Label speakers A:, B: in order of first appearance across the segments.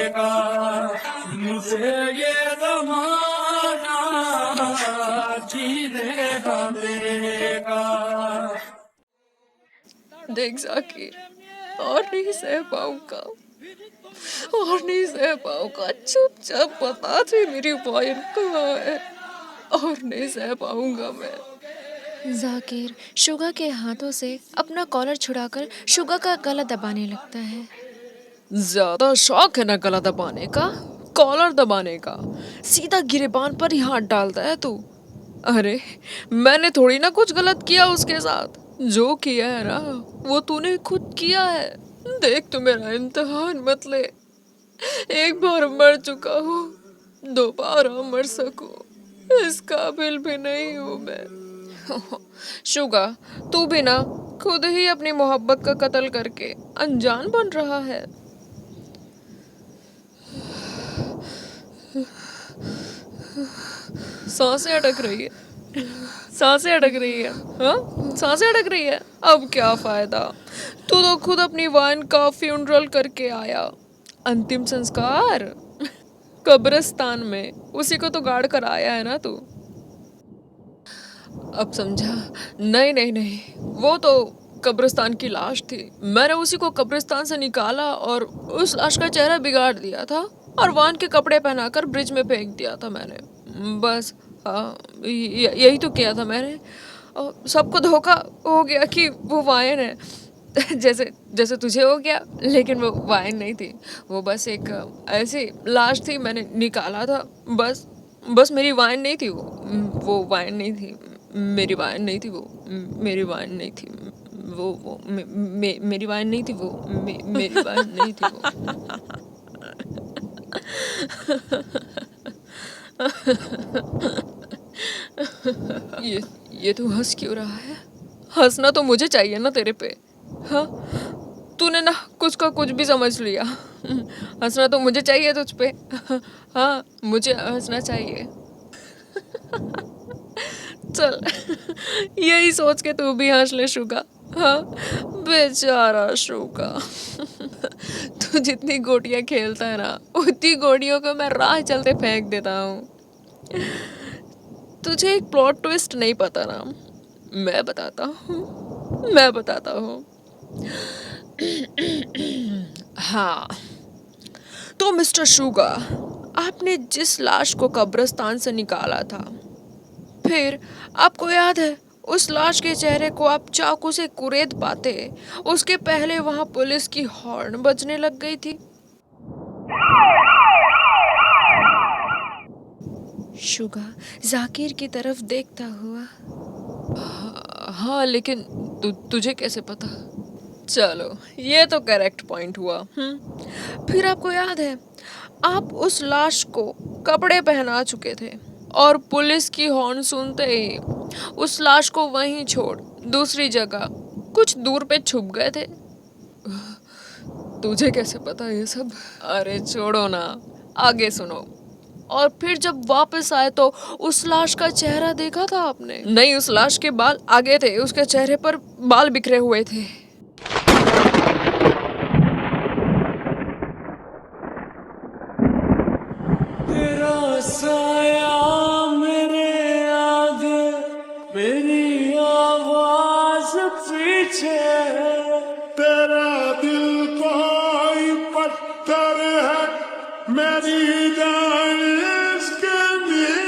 A: का मुझे ये जमाना जीने का देगा।
B: देख जाकिर, और नहीं सह पाऊंगा, और नहीं सह पाऊंगा। चुपचाप बता दे मेरी वाइन कहाँ है, और नहीं सह पाऊंगा मैं।
C: जाकिर शुगा के हाथों से अपना कॉलर छुड़ाकर शुगा का गला दबाने लगता है।
B: ज्यादा शौक है ना गला दबाने का, कॉलर दबाने का। सीधा गिरेबान पर ही हाथ डालता है तू। अरे मैंने थोड़ी ना कुछ गलत किया उसके साथ। जो किया है ना वो तूने खुद किया है। देख तू मेरा इम्तिहान मत ले। एक बार मर चुका हूँ, दोबारा मर सकूं इस काबिल भी नहीं हूँ मैं। शुगा, तू भी ना खुद ही अपनी मोहब्बत का कत्ल करके अनजान बन रहा है। सांसें अटक रही है, सांसें अटक रही है। हाँ, सांसें अटक रही है। अब क्या फायदा, तू तो खुद अपनी वाइन का फ्यूनरल करके आया। अंतिम संस्कार कब्रिस्तान में, उसी को तो गाड़ कर आया है ना तू। अब समझा? नहीं नहीं नहीं, वो तो कब्रिस्तान की लाश थी। मैंने उसी को कब्रिस्तान से निकाला और उस लाश का चेहरा बिगाड़ दिया था और वान के कपड़े पहनाकर ब्रिज में फेंक दिया था मैंने। बस हाँ, यही तो किया था मैंने। और सबको धोखा हो गया कि वो वाइन है। जैसे जैसे तुझे हो गया, लेकिन वो वाइन नहीं थी। वो बस एक ऐसी लाश थी, मैंने निकाला था। बस बस मेरी वाइन नहीं थी वो वाइन नहीं थी। मेरी वाइन नहीं थी वो, मेरी वाइन नहीं थी वो मेरी वाइन नहीं थी वो, मेरी वाइन नहीं थी वो। ये तू हंस क्यों रहा है? हंसना तो मुझे चाहिए ना तेरे पे। हाँ, तूने ना कुछ का कुछ भी समझ लिया। हंसना तो मुझे चाहिए तुझ पे। हाँ, मुझे हंसना चाहिए। चल, यही सोच के तू भी हंस ले शुगा। हाँ, बेचारा शुगा। तू जितनी गोटियां खेलता है ना, उतनी गोटियों को मैं राह चलते फेंक देता हूँ। तुझे एक प्लॉट ट्विस्ट नहीं पता ना, मैं बताता हूँ, मैं बताता हूँ। हाँ, तो मिस्टर शुगा, आपने जिस लाश को कब्रिस्तान से निकाला था, फिर आपको याद है उस लाश के चेहरे को आप चाकू से कुरेद पाते उसके पहले वहां पुलिस की हॉर्न बजने लग गई थी।
C: शुगा जाकिर की तरफ देखता हुआ।
B: हाँ, लेकिन तुझे कैसे पता? चलो, ये तो करेक्ट पॉइंट हुआ। फिर आपको याद है आप उस लाश को कपड़े पहना चुके थे और पुलिस की हॉर्न सुनते ही उस लाश को वहीं छोड़ दूसरी जगह कुछ दूर पे छुप गए थे। तुझे कैसे पता ये सब? अरे छोड़ो ना, आगे सुनो। और फिर जब वापस आए तो उस लाश का चेहरा देखा था आपने? नहीं, उस लाश के बाल आगे थे, उसके चेहरे पर बाल बिखरे हुए थे।
A: तेरा साया मेरे आगे, मेरी आवाज पीछे, तेरा दिल कोई पत्थर है, मेरी जान इसके नीचे।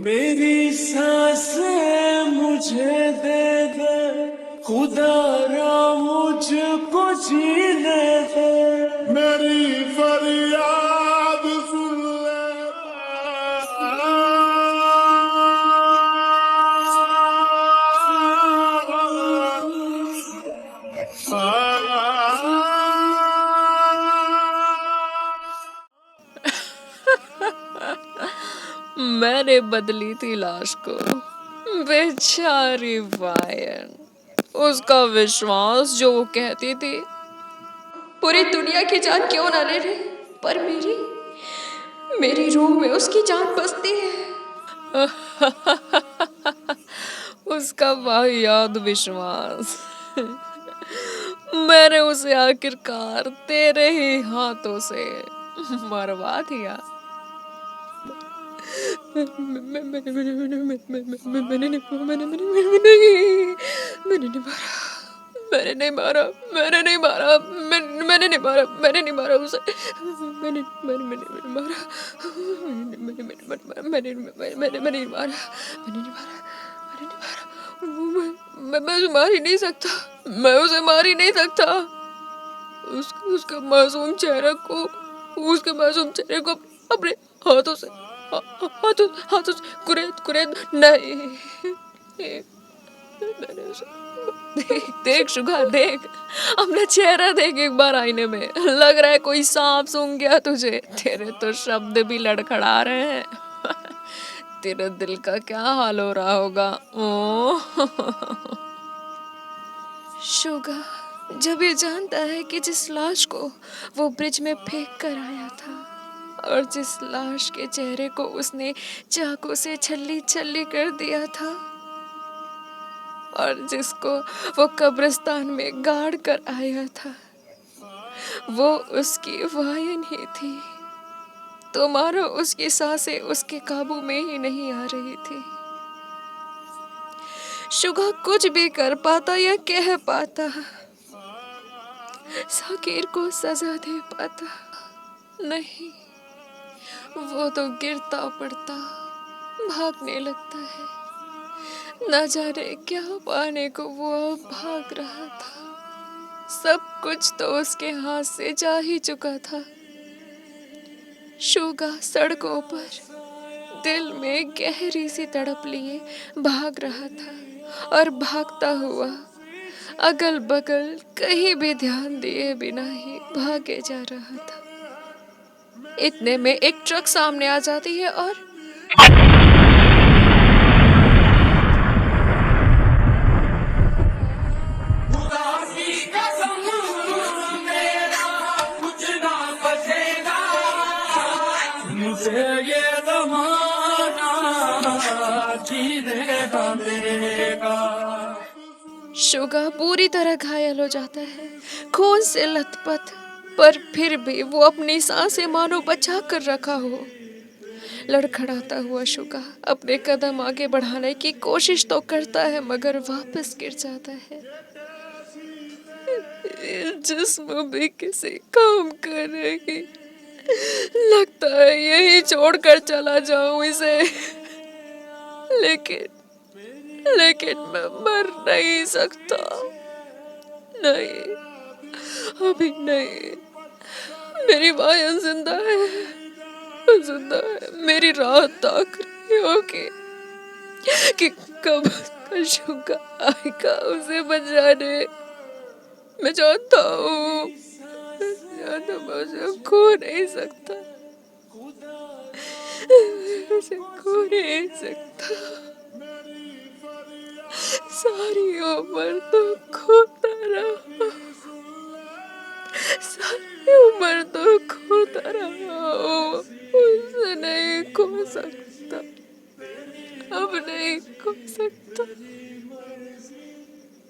A: मेरी सांसें मुझे दे दे, खुदारा मुझको जीने दे, मेरी फरियाद सुन ले।
B: मैंने बदली थी लाश को। बेचारी वायन, उसका विश्वास जो वो कहती थी पूरी दुनिया की जान क्यों ना ले ले, पर मेरी मेरी रूह में उसकी जान बसती है। उसका वाहियात विश्वास। मैंने उसे आखिरकार तेरे ही हाथों से मरवा दिया। मैंने नहीं मारा, मैंने नहीं मारा, मैंने नहीं मारा, मैंने नहीं मारा उसे। मैंने मैंने मैंने मैंने मारा, मैंने नहीं मारा, मैंने नहीं मारा, मैंने नहीं मारा। मैं उसे मार ही नहीं सकता, मैं उसे मार ही नहीं सकता। उसके मासूम चेहरे को, उसके मासूम चेहरे को अपने हाथों से, हाथों से कुरेद कुरेद नहीं। मैंने उसे, देख शुगा, देख अपना चेहरा देख एक बार आईने में। लग रहा है कोई सांप सूंघ गया तुझे। तेरे तो शब्द भी लड़खड़ा रहे हैं। तेरे दिल का क्या हाल हो रहा होगा। ओ
C: शुगा जब ये जानता है कि जिस लाश को वो ब्रिज में फेंक कर आया था और जिस लाश के चेहरे को उसने चाकू से छल्ली छल्ली कर दिया था और जिसको वो कब्रिस्तान में गाड़ कर आया था, वो उसकी वायन ही थी, तो मानो उसकी सांसें उसके काबू में ही नहीं आ रही थी। शुगा कुछ भी कर पाता या कह पाता, साकिर को सजा दे पाता, नहीं, वो तो गिरता पड़ता भागने लगता है। न जाने क्या पाने को वो अब भाग रहा था। सब कुछ तो उसके हाथ से जा ही चुका था। शुगा सड़कों पर दिल में गहरी सी तड़प लिए भाग रहा था और भागता हुआ अगल बगल कहीं भी ध्यान दिए बिना ही भागे जा रहा था। इतने में एक ट्रक सामने आ जाती है और
A: मुझे ये जमाना जीने का देगा।
C: शुगा पूरी तरह घायल हो जाता है, खून से लथपथ, पर फिर भी वो अपनी सांसें मानो बचा कर रखा हो। लड़खड़ाता हुआ शुगा अपने कदम आगे बढ़ाने की कोशिश तो करता है मगर वापस गिर जाता है। जिस्म भी किसी काम का नहीं, लगता है यही छोड़कर चला जाऊं इसे, लेकिन मैं मर नहीं सकता, नहीं, अभी नहीं। मेरी वायन जिंदा है, जिंदा है। मेरी राह ताक रही होगी कि कब शुगा आएगा उसे बचाने। मैं जानता हूँ, मैं उसे खो नहीं सकता, उसे खो नहीं सकता। सारी उम्र तो खोता रहा, सारी उम्र तो खोता रहा, उसे नहीं खो सकता, अब नहीं खो सकता।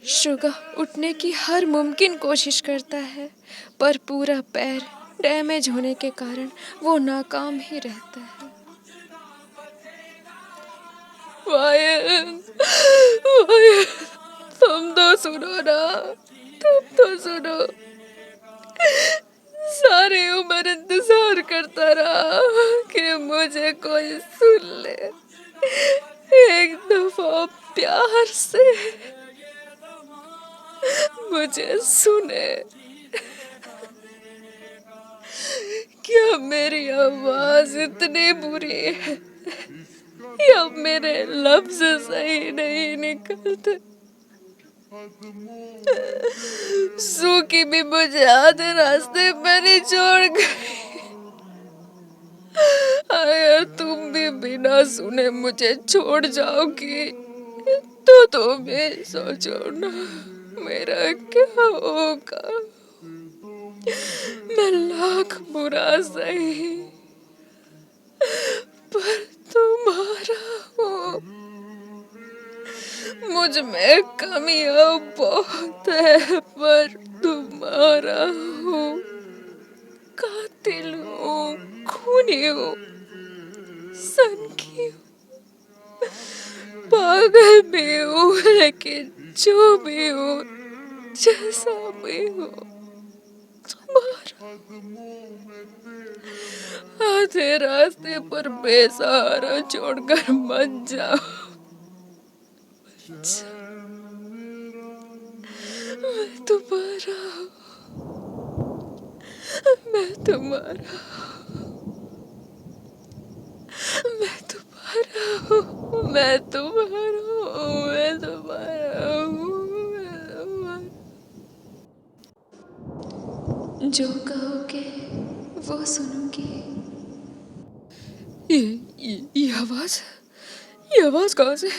C: शुगा उठने की हर मुमकिन कोशिश करता है, पर पूरा पैर डैमेज होने के कारण वो नाकाम ही रहता है।
B: वायन, वायन, तुम तो सुनो ना, तुम तो सुनो। सारी उम्र इंतजार करता रहा कि मुझे कोई सुन ले, एक दफा प्यार से मुझे सुने। क्या मेरी आवाज इतनी बुरी है या मेरे लफ्ज सही नहीं निकलते? सूखी भी मुझे आधे रास्ते पर ही छोड़ गई। अगर तुम भी बिना सुने मुझे छोड़ जाओगी तो तुम भी सोचो ना मेरा क्या होगा। मैं लाख बुरा सही पर तुम्हारा हूँ,
C: मुझ में कमियां बहुत है, पर तुम्हारा हूँ, कातिल हूँ, खूनी हूँ, सनकी हूँ, पागल भी हूँ, लेकिन जो भी हूँ, जैसा भी हूँ, तुम्हारा आधे रास्ते पर बेसहारा छोड़कर मत जाओ। मैं तुम्हारा मैं तुम्हारा मैं तुम्हारा हूँ, मैं तुम्हारा हूँ, मैं तुम्हारा हूँ, मैं तुम्हारा। जो कहोगे वो सुनूंगी। ये आवाज कहाँ से?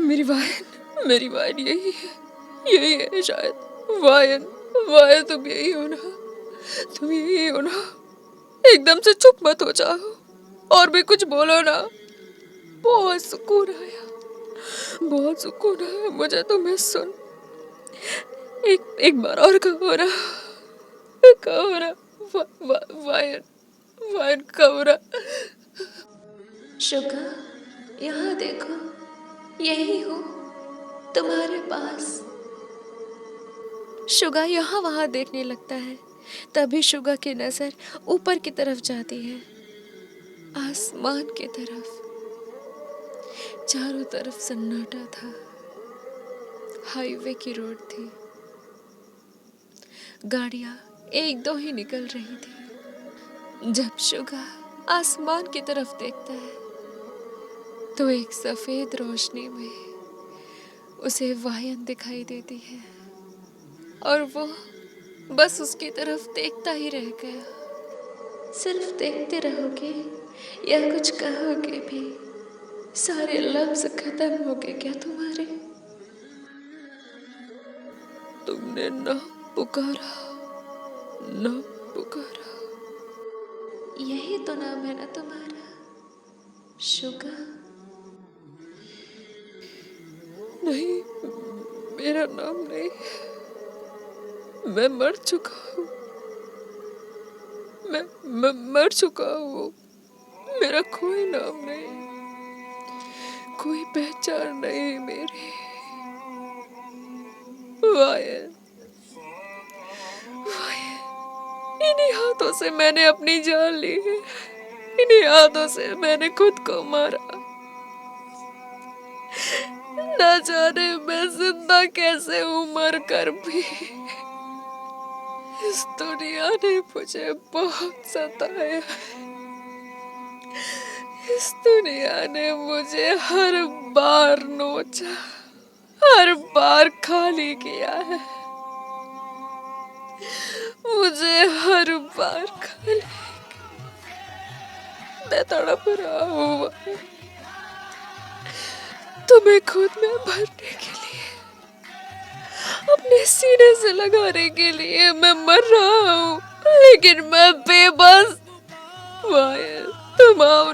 C: मेरी वायन यही है शायद। वायन वायन, तुम यही हो ना? तुम यही हो ना? एकदम से चुप मत हो जाओ, और भी कुछ बोलो ना। बहुत सुकून आया मुझे तुम्हें सुन। एक बार और कहो ना, वा, वा, वायन वायन कहो ना। शुगा, यहाँ देखो, यही हूँ तुम्हारे पास। शुगा यहाँ वहाँ देखने लगता है। तभी शुगा की नजर ऊपर की तरफ जाती है, आसमान की तरफ। चारों तरफ सन्नाटा था। हाईवे की रोड थी। गाड़ियां एक दो ही निकल रही थी। जब शुगा आसमान की तरफ देखता है तो एक सफेद रोशनी में उसे वायन दिखाई देती है, और वो बस उसकी तरफ देखता ही रह गया। सिर्फ देखते रहोगे या कुछ कहोगे भी? सारे लफ्ज खत्म हो गए क्या तुम्हारे? तुमने ना पुकारा, ना पुकारा। यही तो नाम है ना तुम्हारा, शुगा? नहीं, मेरा नाम नहीं। मैं मर चुका हूँ। मैं मर चुका हूँ। मेरा कोई नाम नहीं, कोई पहचान नहीं मेरी। वायन, इन्हीं हाथों से मैंने अपनी जान ली है। इन्हीं हाथों से मैंने खुद को मारा। न जाने मैं जिंदा कैसे हूँ मर कर भी। इस दुनिया ने मुझे बहुत सताया। इस दुनिया ने मुझे हर बार नोचा, हर बार खाली किया है। मुझे हर बार खाली। मैं तड़प रहा हूँ तुम्हें खुद में भरने के लिए, अपने सीने से लगाने के लिए। मैं मर रहा हूँ, लेकिन मैं बेबस। वायन, तुम आओ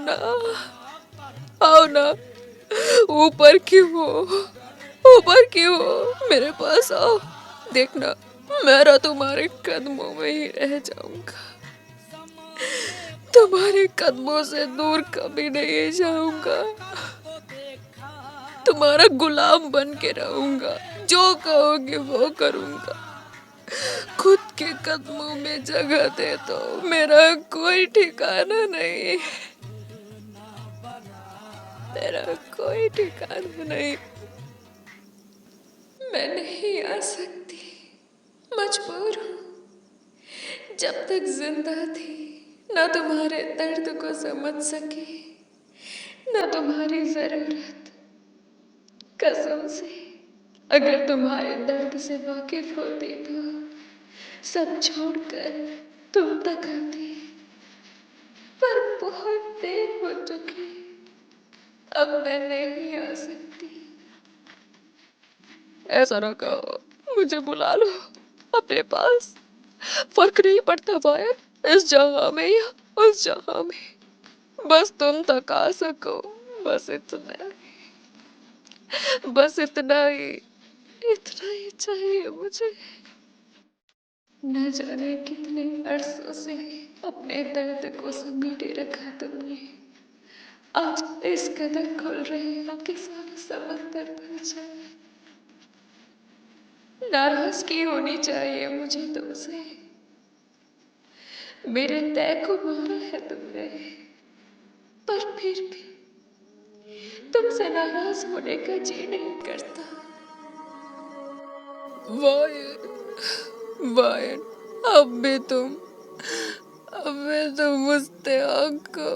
C: ना, ऊपर क्यों हो? ऊपर क्यों हो? मेरे पास आओ। देखना, मेरा तुम्हारे कदमों में ही रह जाऊंगा। तुम्हारे कदमों से दूर कभी नहीं जाऊंगा। तुम्हारा गुलाम बन के रहूंगा। जो कहोगे वो करूंगा। खुद के कदमों में जगह दे दो, मेरा कोई ठिकाना नहीं। मेरा कोई ठिकाना नहीं। मैं नहीं आ सकती, मजबूर हूँ। जब तक जिंदा थी, ना तुम्हारे दर्द को समझ सकी, ना तुम्हारी जरूरत। कसम से, अगर तुम्हारे दर्द से वाकिफ होती तो सब छोड़कर तुम तक आती। पर बहुत देर हो चुकी, अब मैं नहीं आ सकती। ऐसा ना कहो, मुझे बुला लो अपने पास। फर्क नहीं पड़ता वायन, इस जगह में या उस जगह में। बस तुम तक आ सको, बस इतना। बस इतना ही चाहिए मुझे। न जाने कितने अरसों से अपने दर्द को समेटे रखा तुमने, आज इस कदर खुल रहे आपके साथ समंदर पर जाए। नाराजगी होनी चाहिए मुझे तुमसे, मेरे तय को मारा है तुमने, पर फिर भी तुमसे नाराज होने का जी नहीं करता।
B: वायन, अब भी तुम उस त्याग को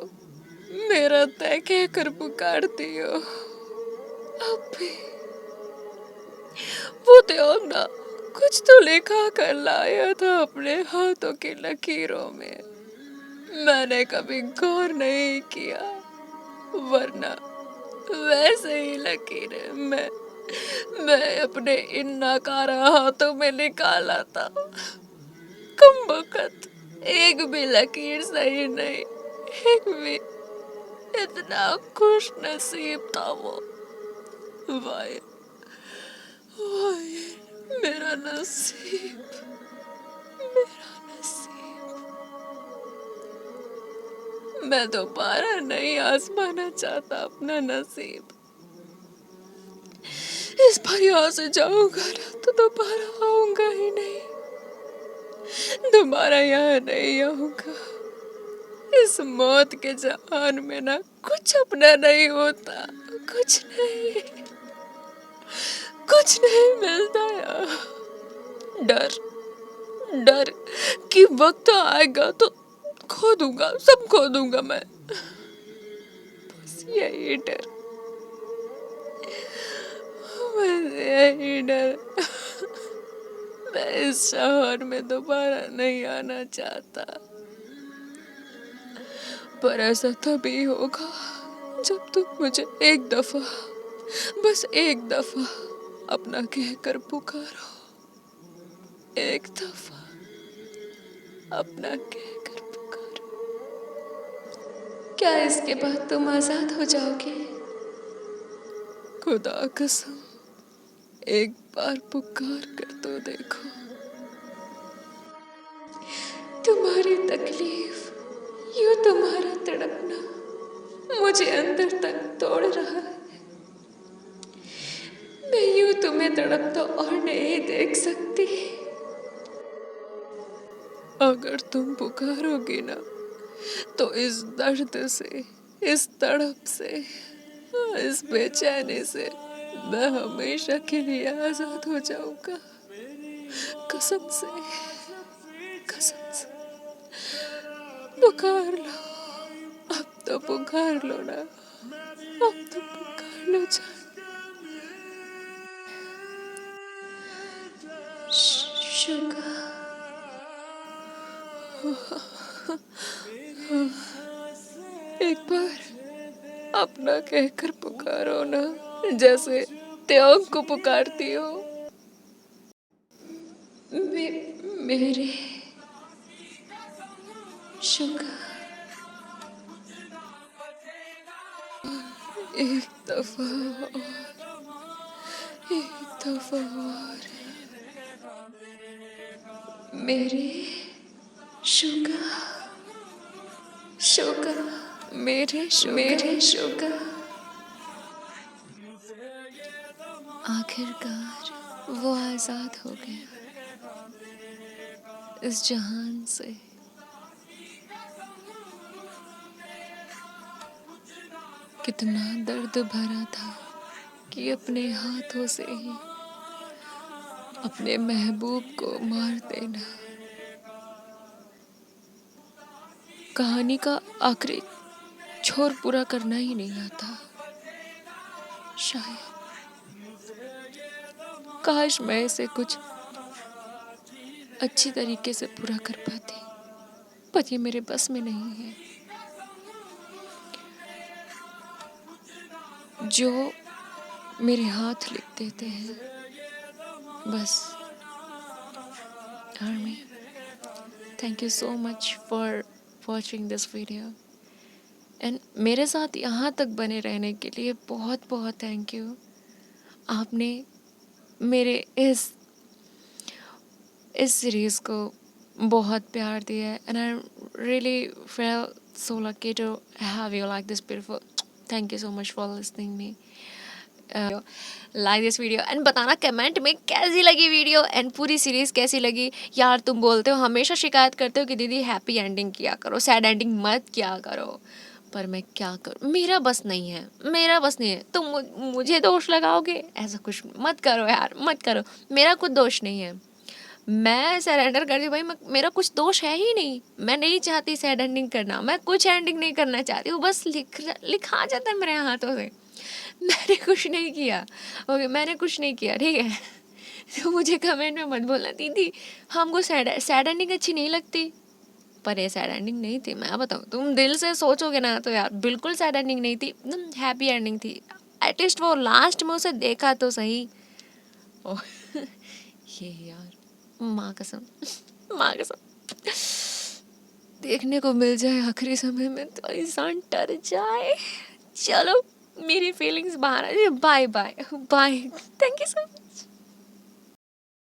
B: मेरा तय कहकर पुकारती हो। अब भी वो त्याग ना कुछ तो लिखा कर लाया था अपने हाथों की लकीरों में, मैंने कभी गौर नहीं किया, वरना वैसे ही लकीरें मैं अपने इन नाकारा हाथों में निकाला था। कमबख्त, एक भी लकीर सही नहीं, एक भी। इतना खुश नसीब था वो। वाय वाय, मेरा नसीब, मेरा नसीब। मैं दोबारा नहीं आजमाना चाहता अपना नसीब। इस बार यहाँ से जाऊंगा ना तो दोबारा आऊंगा ही नहीं, दोबारा यहाँ नहीं आऊंगा। इस मौत के जहान में ना कुछ अपना नहीं होता, कुछ नहीं मिलता यार। डर डर कि वक्त आएगा तो खो दूंगा, सब खो दूंगा मैं, बस यही डर, बस यही डर। मैं इस शहर में दोबारा नहीं आना चाहता, पर ऐसा तभी होगा जब तुम मुझे एक दफा, बस एक दफा अपना कहकर पुकारो, एक दफा अपना कहकर पुकारो।
C: क्या इसके बाद तुम आजाद हो जाओगे?
B: खुदा कसम, एक बार पुकार कर तो देखो।
C: तुम्हारी तकलीफ, यूं तुम्हारा तड़पना मुझे अंदर तक तोड़ रहा है। मैं यूं तुम्हें तड़पता और नहीं देख सकती।
B: अगर तुम पुकारोगी ना तो इस दर्द से, इस तड़प से, इस बेचैनी से मैं हमेशा के लिए आजाद हो जाऊंगा। कसम से, कसम से। पुकार लो, अब तो पुकार लो ना, अब तो पुकार लो जान।
C: शुगा,
B: एक बार अपना कहकर पुकारो ना, जैसे त्याग को पुकारती हो।
C: मेरे शुगा,
B: एक दफा और, एक दफा और।
C: मेरे शुगा, शुगा,
B: मेरे
C: शुगा। आखिरकार वो आजाद हो गया इस जहान से। कितना दर्द भरा था कि अपने हाथों से ही अपने महबूब को मार देना। कहानी का आखिरी छोर पूरा करना ही नहीं आता शायद। काश मैं इसे कुछ अच्छी तरीके से पूरा कर पाती, पर ये मेरे बस में नहीं है। जो मेरे हाथ लिख देते हैं बस। Army, thank you so much for watching this video and मेरे साथ यहाँ तक बने रहने के लिए बहुत बहुत थैंक यू। आपने मेरे इस सीरीज़ को बहुत प्यार दिया है and I really feel so lucky to have you like this beautiful. Thank you so much for listening me. Like this video and बताना कमेंट में कैसी लगी वीडियो एंड पूरी सीरीज़ कैसी लगी. यार तुम बोलते हो, हमेशा शिकायत करते हो कि दीदी हैप्पी एंडिंग किया करो, सैड एंडिंग मत किया करो, पर मैं क्या करूँ, मेरा बस नहीं है, मेरा बस नहीं है. तुम मुझे दोष लगाओगे, ऐसा कुछ मत करो यार, मत करो. मेरा कुछ दोष नहीं है, मैं सरेंडर कर दी भाई. मेरा कुछ दोष है ही नहीं. मैं नहीं चाहती सैड एंडिंग करना, मैं कुछ एंडिंग नहीं करना चाहती हूँ. बस लिखा जाता है मेरे हाथों से. मैंने कुछ नहीं किया. ओके, मैंने कुछ नहीं किया, ठीक है. तो मुझे कमेंट में मत बोलना दीदी हमको सैड एंडिंग अच्छी नहीं लगती. पर ये सैड एंडिंग नहीं थी, मैं बताऊँ, तुम दिल से सोचोगे ना तो यार बिल्कुल सैड एंडिंग नहीं थी, एकदम हैप्पी एंडिंग थी. एटलीस्ट वो लास्ट में उसे देखा तो सही. ओह ये यार, माँ कसम, माँ कसम, देखने को मिल जाए आखिरी समय में तो इंसान डर जाए. चलो मेरी फीलिंग्स बाहर आ. Bye bye bye. Thank you so much.